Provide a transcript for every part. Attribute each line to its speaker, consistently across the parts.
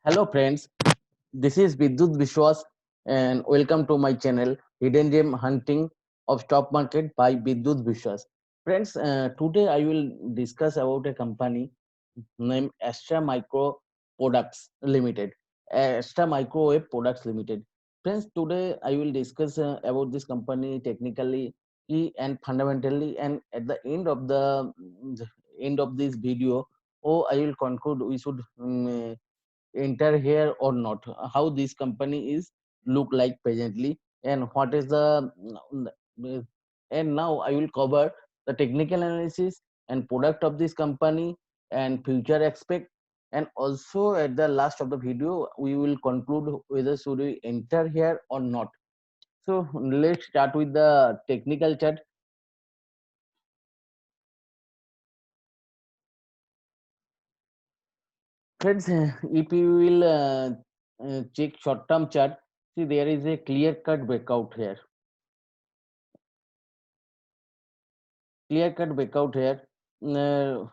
Speaker 1: Hello friends, this is Vidyut Vishwas and welcome to my channel Hidden Gem Hunting of Stock Market by Vidyut Vishwas. Friends, today I will discuss about a company named Astra Micro Products Limited. Astra Microwave Products Limited. Friends, today I will discuss about this company technically and fundamentally, and at the end of this video, I will conclude we should enter here or not, how this company is look like presently, and what is the and now I will cover the technical analysis and product of this company and future expect, and also at the last of the video we will conclude whether should we enter here or not. So let's start with the technical chart. Friends, if you will check short term chart, see there is a clear cut breakout here, clear cut breakout here, uh,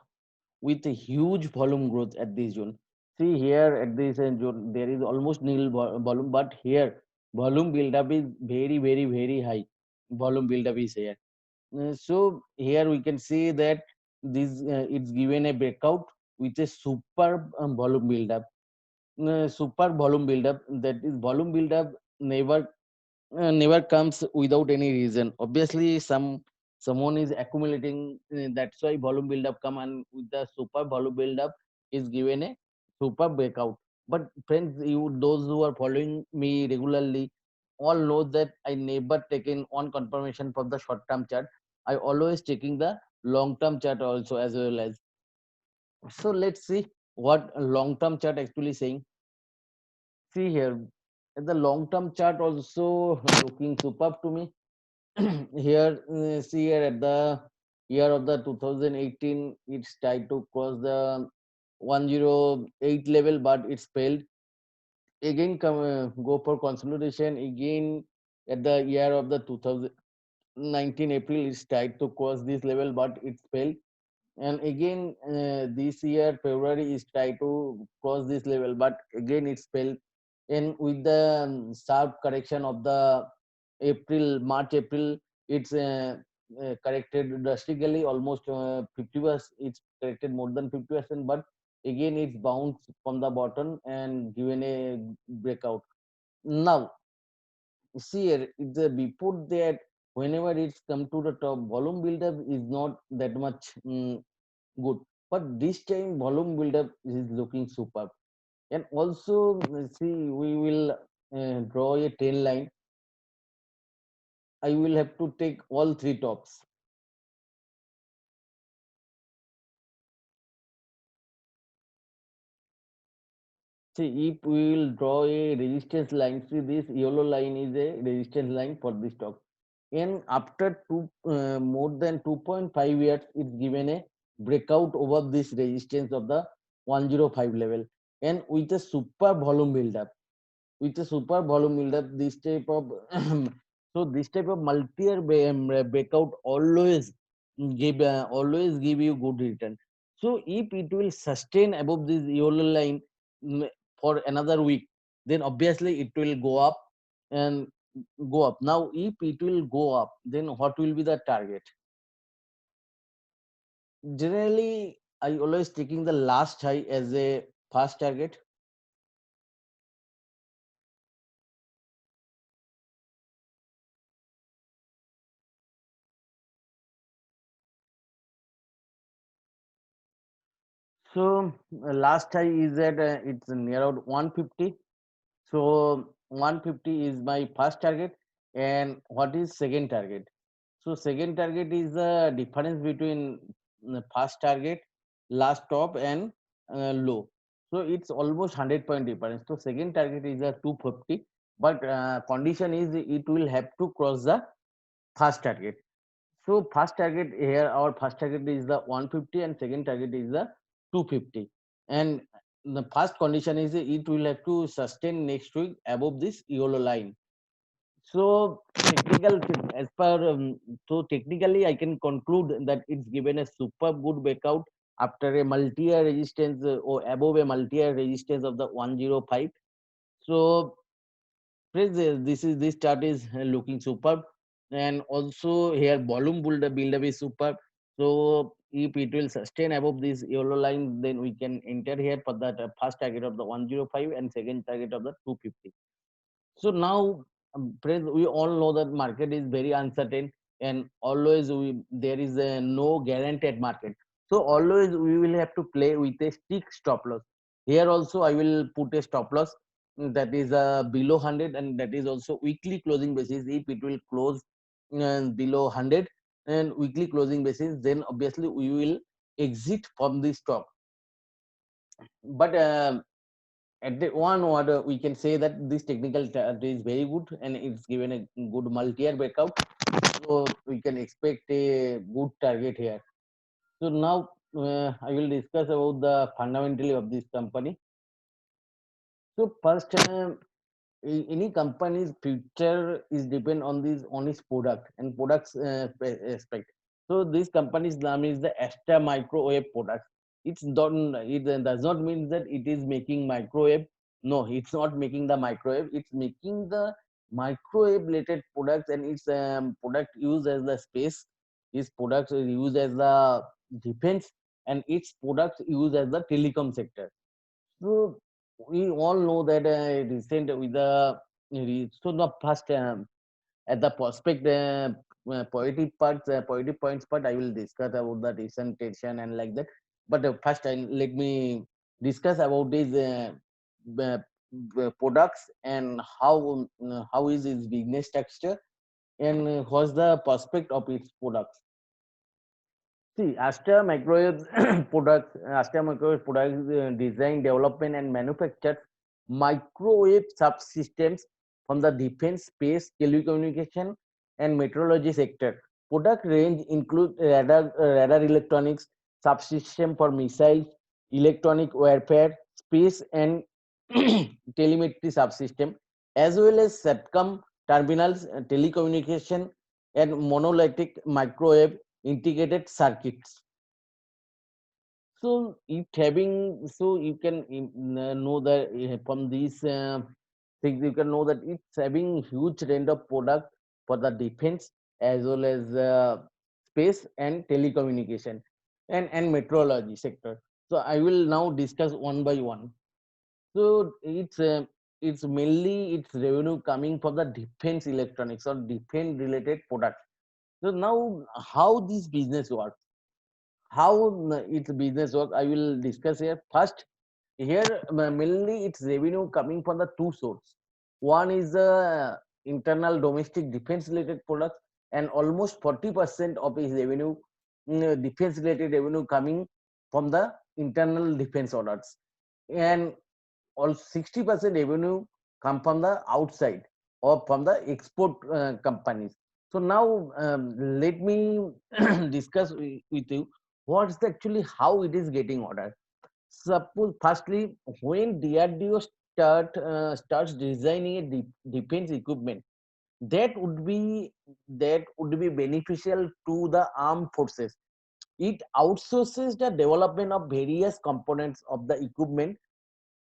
Speaker 1: with a huge volume growth at this zone. See here at this zone, there is almost nil volume, but here volume buildup is very high. Volume buildup is here. So here we can see that this it's given a breakout with a super volume buildup. Super volume buildup. That is volume buildup never comes without any reason. Obviously, someone is accumulating. That's why volume buildup come, and with the super volume buildup is given a super breakout. But friends, you those who are following me regularly all know that I never taken on confirmation from the short term chart. I always taking the long term chart also as well as. So let's see what long term chart actually saying. See here, the long term chart also looking superb to me. Here, see here at the year of the 2018, it's tried to cross the 108 level, but it's failed. Again, go for consolidation. Again, at the year of the 2019 April, it's tried to cross this level, but it's failed. And again, this year February is try to cross this level, but again it's failed. And with the sharp correction of the March April, it's corrected drastically, almost 50%. It's corrected more than 50%, but again it's bounced from the bottom and given a breakout. Now see here, it's before that, whenever it's come to the top, volume buildup is not that much good, but this time volume buildup is looking superb. And also see, we will draw a tail line. I will have to take all three tops. See, if we will draw a resistance line, see this yellow line is a resistance line for this stock. And after more than 2.5 years, it's given a breakout over this resistance of the 105 level, and with a super volume buildup. With a super volume buildup, this type of so this type of multi-year breakout always give you good return. So if it will sustain above this yellow line mm, for another week, then obviously it will go up and go up. Now if it will go up, then what will be the target? Generally I always taking the last high as a first target. So last high is at it's near about 150. So 150 is my first target. And what is second target? So second target is the difference between the first target, last top, and low. So it's almost 100 point difference. So second target is a 250, but condition is it will have to cross the first target. So first target here, our first target is the 150 and second target is the 250. And the first condition is it will have to sustain next week above this yellow line. So as per so technically I can conclude that it's given a super good breakout after a multi-year resistance or above a multi-year resistance of the 105. So friends, this chart is looking superb, and also here volume build up is superb. So if it will sustain above this yellow line, then we can enter here for that first target of the 105 and second target of the 250. So now, friends, we all know that market is very uncertain, and always there is a no guaranteed market. So always we will have to play with a stick stop loss. Here also I will put a stop loss that is below 100, and that is also weekly closing basis. If it will close below 100 and weekly closing basis, then obviously we will exit from the stock. But at the one order, we can say that this technical chart is very good, and it's given a good multi-year breakout. So we can expect a good target here. So now I will discuss about the fundamentally of this company. So first, any company's future is depend on this on its product and products aspect. So this company's name is the Astra Microwave Products. It does not mean that it is making microwave. No, it's not making the microwave. It's making the microwave related products, and its product used as the space. Its products are used as the defense, and its products used as the telecom sector. So we all know that recent with the so the first at the prospect positive points part, I will discuss about the recent tension and like that. But first, let me discuss about these uh, products and how is its business structure, and what's the prospect of its products. See, Astra Microwave Products design, development, and manufacture microwave subsystems from the defense, space, telecommunication, and meteorology sector. Product range include radar electronics, subsystem for missiles, electronic warfare, space, and telemetry subsystem, as well as SATCOM terminals, telecommunication, and monolithic microwave integrated circuits. So it having, so you can know that from these things you can know that it's having huge range of product for the defense as well as space and telecommunication and meteorology sector. So I will now discuss one by one. So it's mainly its revenue coming from the defense electronics or defense related products. So now how this business works, how its business work, I will discuss here. First, here mainly its revenue coming from the two sources. One is internal domestic defense related products, and almost 40% of its revenue, defense related revenue coming from the internal defense orders, and all 60% revenue come from the outside or from the export companies. So now let me discuss with you what's the actually how it is getting ordered. Suppose firstly, when DRDO starts designing a defense equipment, that would be that would be beneficial to the armed forces. It outsources the development of various components of the equipment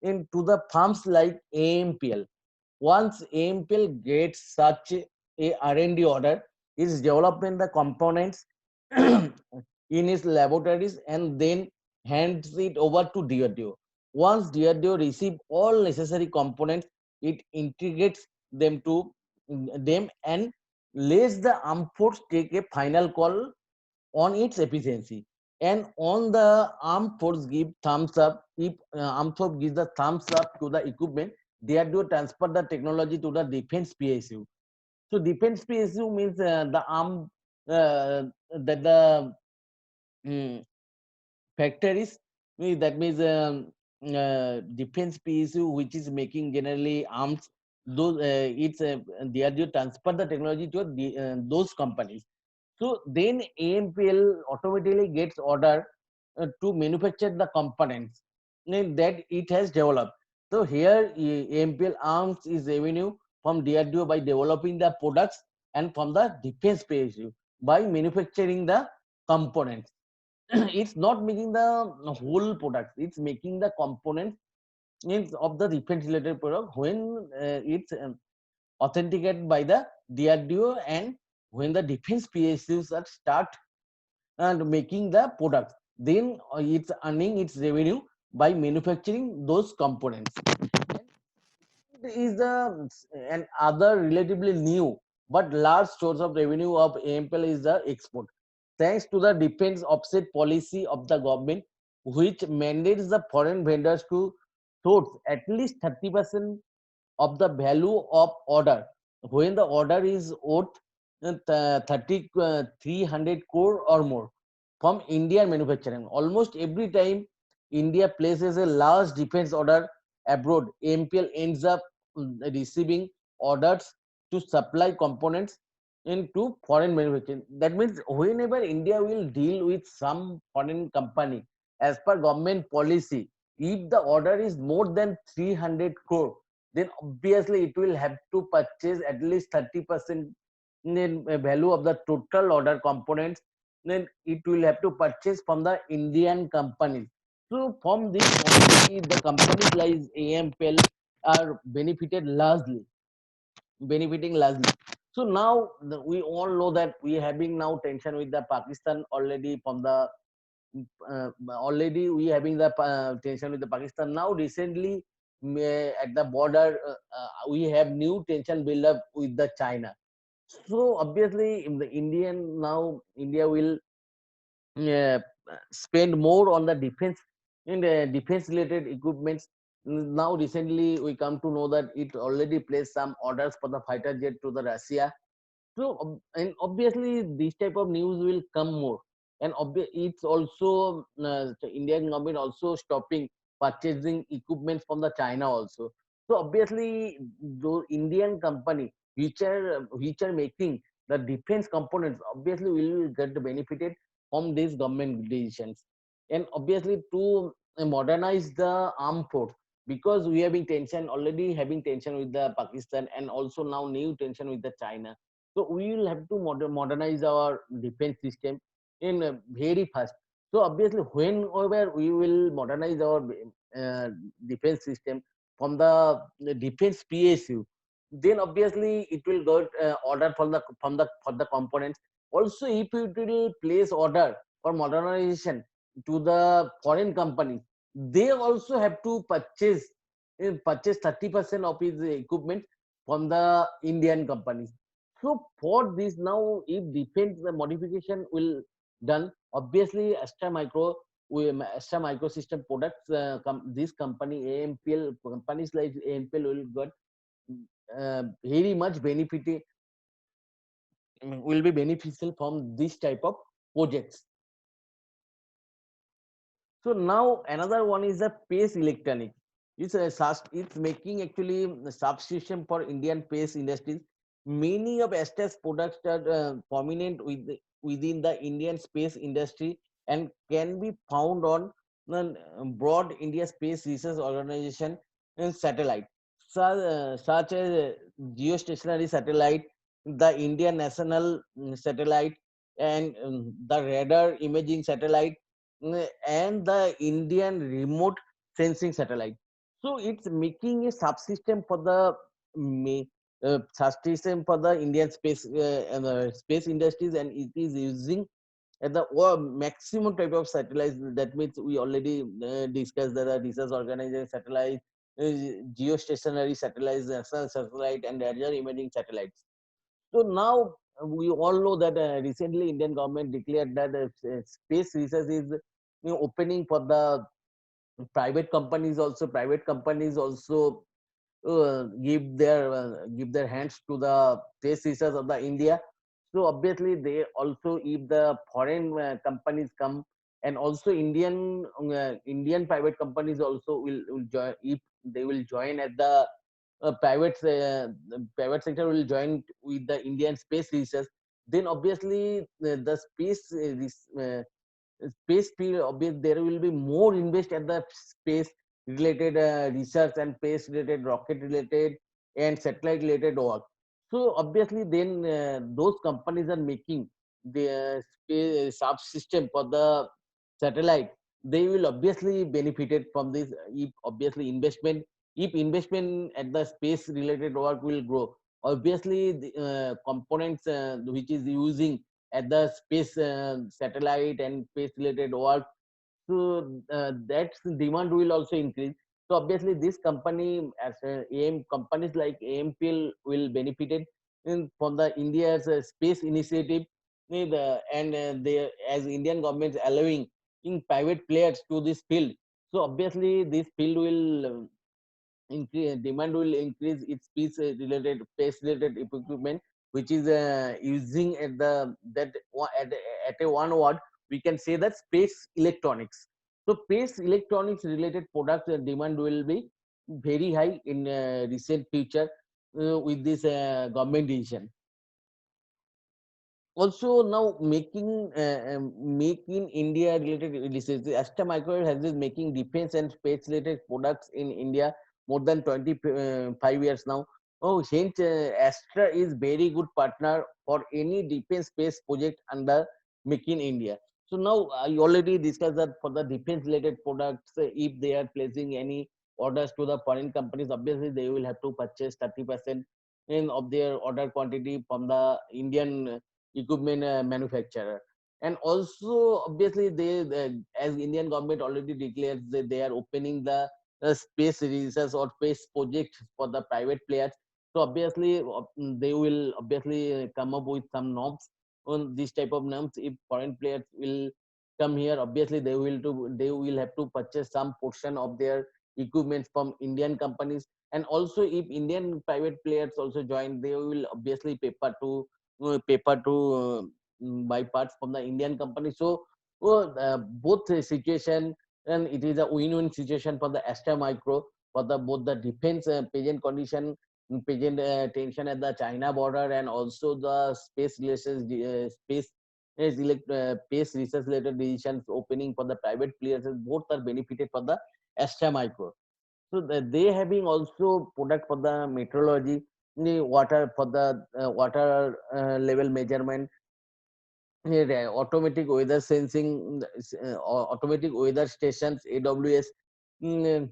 Speaker 1: into the firms like AMPL. Once AMPL gets such a R&D order, it's developing the components in its laboratories and then hands it over to DRDO. Once DRDO receive all necessary components, it integrates them to them and lets the armed force take a final call on its efficiency. And on the armed force give thumbs up. If armed force gives the thumbs up to the equipment, they are to transfer the technology to the defense PSU. So defense PSU means the arm that the um, factories. That means defense PSU, which is making generally arms. Those it's they are to transfer the technology to those companies. So then AMPL automatically gets order to manufacture the components that it has developed. So here AMPL arms is revenue from DRDO by developing the products, and from the defense PSU by manufacturing the components. it's not making the whole products, it's making the components of the defense related product when it's authenticated by the DRDO, and when the defense PSUs are start and making the products, then it's earning its revenue by manufacturing those components. Is the and other relatively new but large source of revenue of AMPL is the export. Thanks to the defense offset policy of the government, which mandates the foreign vendors to source at least 30% of the value of order when the order is worth 300 crore or more from Indian manufacturing. Almost every time India places a large defense order abroad, AMPL ends up receiving orders to supply components into foreign manufacturing. That means whenever India will deal with some foreign company, as per government policy, if the order is more than 300 crore, then obviously it will have to purchase at least 30% in value of the total order components. Then it will have to purchase from the Indian companies. So from this policy, the companies like AMPL are benefiting largely. So now we all know that we having now tension with the Pakistan already from the already we having the tension with the Pakistan. Now recently at the border we have new tension build up with the China. So obviously in the Indian now India will uh, spend more on the defense and defense related equipments. Now recently we come to know that it already placed some orders for the fighter jet to the Russia. So and obviously this type of news will come more, and it's also the Indian government also stopping purchasing equipment from the China also. So obviously the Indian company which are making the defense components obviously will get benefited from these government decisions, and obviously to modernize the armed force, because we having tension already having tension with the Pakistan and also now new tension with the China. So we will have to modernize our defense system in very fast. So obviously, whenever we will modernize our uh, defense system from the defense PSU, then obviously it will get order for the components. Also, if it will place order for modernization to the foreign companies, they also have to purchase 30% of his equipment from the Indian companies. So for this now, if defense modification will done, obviously Astra Microsystem products, this company AMPL companies like AMPL will get very much will be beneficial from this type of projects. So now another one is the pace electronic. It's making actually the subsystem for Indian pace industries. Many of Astra's products are prominent within the Indian space industry and can be found on the broad India Space Research Organization and satellite, such as geostationary satellite, the Indian National Satellite, and the radar imaging satellite, and the Indian remote sensing satellite. So it's making a subsystem for the subsystem for the Indian space industries, and it is using at the maximum type of satellites. That means we already discussed that the research organization satellite, geostationary satellites, national satellite, and radar imaging satellites. So now we all know that recently Indian government declared that space research is opening for the private companies also. Private companies also give their hands to the space research of the India. So obviously they also, if the foreign companies come, and also Indian private companies also will join, if they will join at the private sector will join with the Indian space research, then obviously the space field, obviously there will be more invest at the space related research and space related rocket related and satellite related work. So obviously then those companies are making the space subsystem for the satellite, they will obviously benefited from this. If obviously investment, if investment at the space related work will grow, obviously the components which is using at the space satellite and space related work, so that demand will also increase. So obviously this company as AM companies like AMPL will benefited from the India's space initiative, and they as Indian government allowing in private players to this field. So obviously this field will increase, demand will increase its space related equipment, which is using at the that at a one word we can say that space electronics. So space electronics related products demand will be very high in recent future with this government decision. Also now make in India related research. Astra Microwave has been making defense and space related products in India more than 25 years now. Oh, hence Astra is very good partner for any defense space project under Make in India. So now I already discussed that for the defense related products, if they are placing any orders to the foreign companies, obviously they will have to purchase 30% in of their order quantity from the Indian equipment manufacturer. And also obviously as Indian government already declares that they are opening the space research or space project for the private players. So obviously they will obviously come up with some norms on this type of norms. If foreign players will come here, obviously they will have to purchase some portion of their equipment from Indian companies. And also if Indian private players also join, they will obviously paper to buy parts from the Indian company. So both situation, and it is a win-win situation for the Astra Micro, for the both the defense present condition, present tension at the China border, and also the space relations space research related decisions opening for the private players. Both are benefited for the Astra Micro. So they having also product for the meteorology, the water for the water level measurement, automatic weather sensing, automatic weather stations AWS, mm,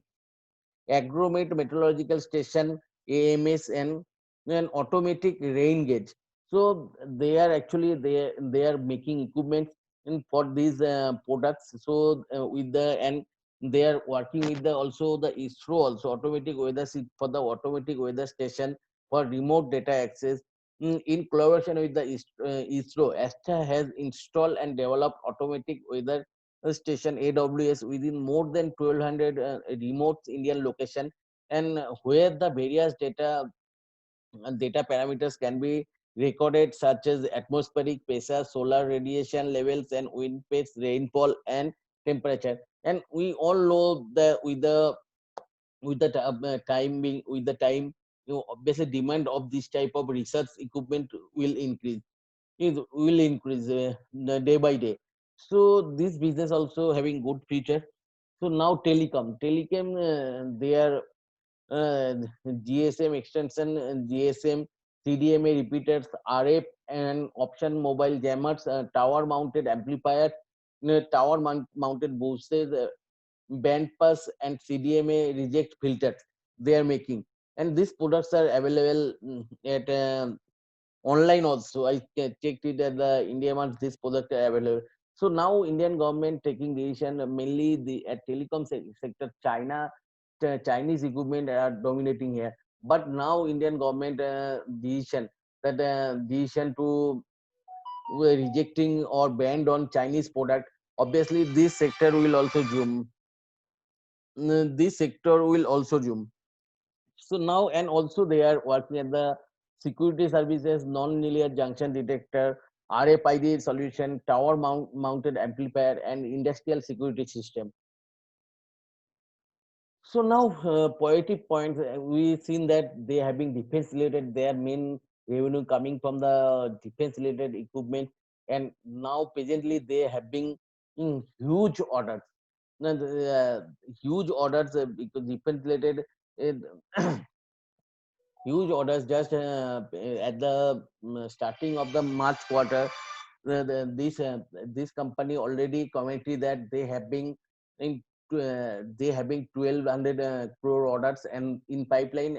Speaker 1: agromet meteorological station AMS, and an automatic rain gauge. So they are actually they are making equipment in for these products. So with the and they are working with the also the ISRO also automatic weather for the automatic weather station for remote data access. In collaboration with the ISRO, Astra has installed and developed automatic weather station AWS within more than 1200 remote Indian location, and where the various data parameters can be recorded, such as atmospheric pressure, solar radiation levels, and wind pace, rainfall, and temperature. And we all know that with the time being with the time, obviously demand of this type of research equipment will increase. It will increase day by day. So this business also having good future. So now telecom, they are uh, GSM extension, GSM, CDMA repeaters, RF and option mobile jammers, tower mounted amplifiers, tower mounted boosters, band pass, and CDMA reject filters they are making. And these products are available at online also. I checked it at the India Mart, this product are available. So now Indian government taking decision mainly the at telecom sector. Chinese equipment are dominating here. But now Indian government decision to rejecting or banned on Chinese product. Obviously, this sector will also zoom. This sector will also zoom. So now, and also they are working at the security services, non-linear junction detector, RFID solution, tower mounted amplifier, and industrial security system. So now, poetic points, we've seen that they have been defense related, their main revenue coming from the defense related equipment. And now presently they have been in huge orders. Now, huge orders because defense related, uh, huge orders just at the starting of the March quarter. this company already commented that in they having 1200 crore orders and in pipeline,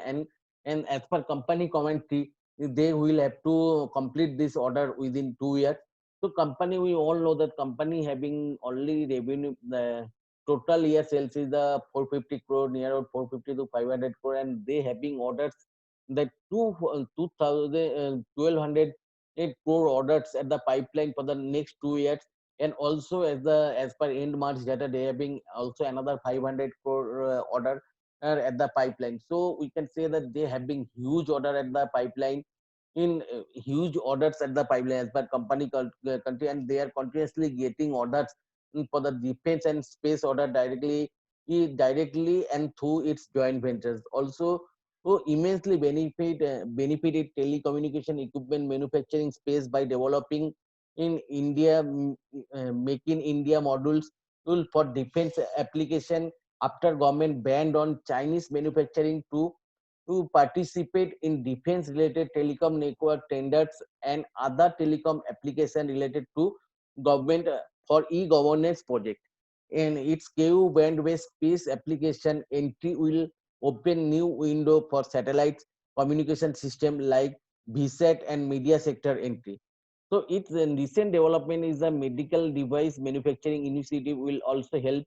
Speaker 1: and as per company commentary, they will have to complete this order within 2 years. So company, we all know that company having only revenue, the total year sales is the 450 crore, near about 450 to 500 crore, and they having orders that 1200 crore orders at the pipeline for the next 2 years. And also as per end March data, they having also another 500 crore order at the pipeline. So we can say that they have been huge order at the pipeline, in huge orders at the pipeline as per company country, and they are continuously getting orders for the defense and space order directly, directly and through its joint ventures. Also, who immensely benefited telecommunication equipment manufacturing space by developing in India, make in India modules for defense application, after government banned on Chinese manufacturing to participate in defense related telecom network tenders and other telecom application related to government for e-governance project. And its KU band based space application entry will open new window for satellites communication system like VSAT and media sector entry. So its recent development is a medical device manufacturing initiative will also help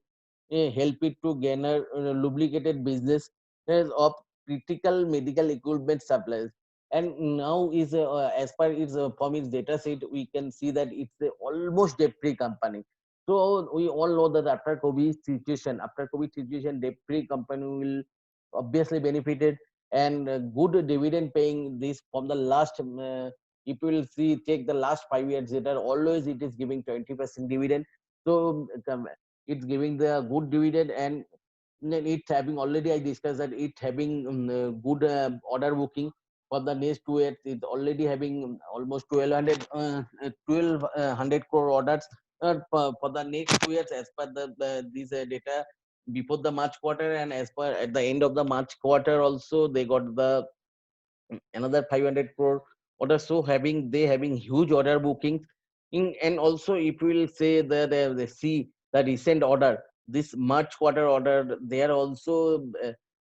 Speaker 1: it to garner lubricated business of critical medical equipment supplies. And now is as per its from its data set, we can see that it's a almost debt free company. So we all know that after COVID situation, debt free company will obviously benefited, and good dividend paying this from the last. If you will see, take the last 5 years data, always it is giving 20% dividend. So it's giving the good dividend, and then it having already I discussed that it having good order booking for the next 2 years. It's already having almost 1200 crore orders for the next 2 years as per these data before the March quarter, and as per at the end of the March quarter also they got the another 500 crore order. So they having huge order bookings and also if we will say the see the recent order, this March quarter order, they are also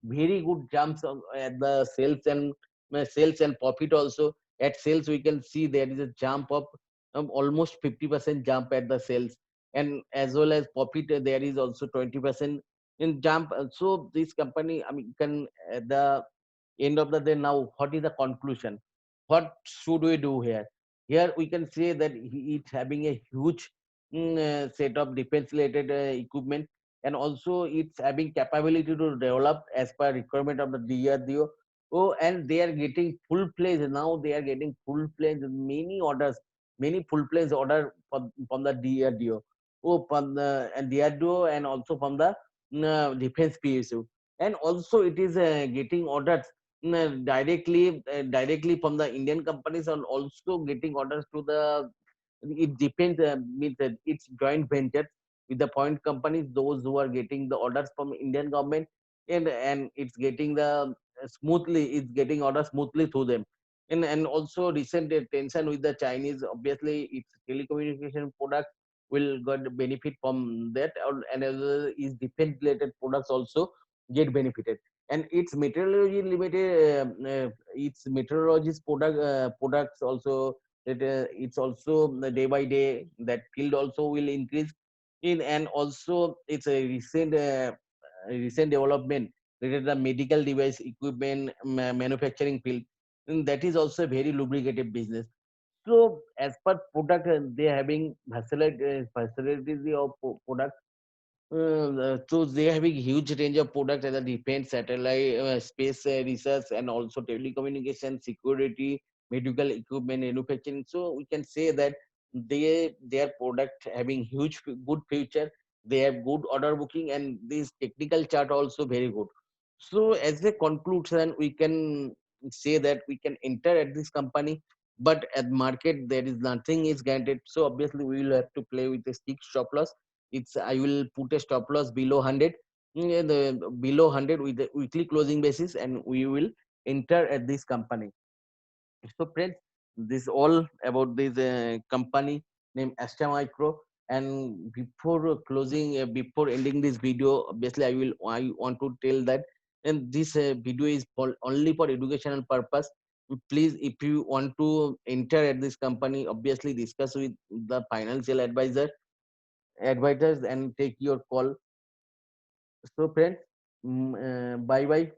Speaker 1: very good jumps at the sales and profit also. At sales we can see there is a jump of almost 50% jump at the sales, and as well as profit there is also 20% in jump. So this company, I mean, can the end of the day, now what is the conclusion, what should we do here? Here we can say that it's having a huge set of defense related equipment, and also it's having capability to develop as per requirement of the DRDO. Oh, and they are getting full plays now, they are getting full plays, many orders, many full plays order from the DRDO, oh, from the and DRDO, and also from the defense PSU. And also it is getting orders directly from the Indian companies, and also getting orders to the, it depends, means that it's joint ventures with the point companies, those who are getting the orders from Indian government, and it's getting the smoothly, it's getting orders smoothly through them. And also recent tension with the Chinese, obviously its telecommunication product will get benefit from that, and as well is defense related products also get benefited. And its meteorology limited, its meteorologist products also, that it's also day by day that field also will increase in. And also it's a recent development related to the medical device equipment manufacturing field, and that is also a very lubricated business. So as per product, they having facilities of product. So they having huge range of products as a defense, satellite, space research, and also telecommunication, security, medical equipment manufacturing. So we can say that their product having huge good future. They have good order booking, and this technical chart also very good. So as a conclusion, we can say that we can enter at this company, but at market there is nothing is guaranteed. So obviously we will have to play with a stick stop loss. It's I will put a stop loss below 100, the below 100 with the weekly closing basis, and we will enter at this company. So friends, this all about this company. named Astra Micro. And before closing, before ending this video, obviously I want to tell that, and this video is for only for educational purpose. Please, if you want to enter at this company, obviously discuss with the financial advisors and take your call. So friends, bye bye.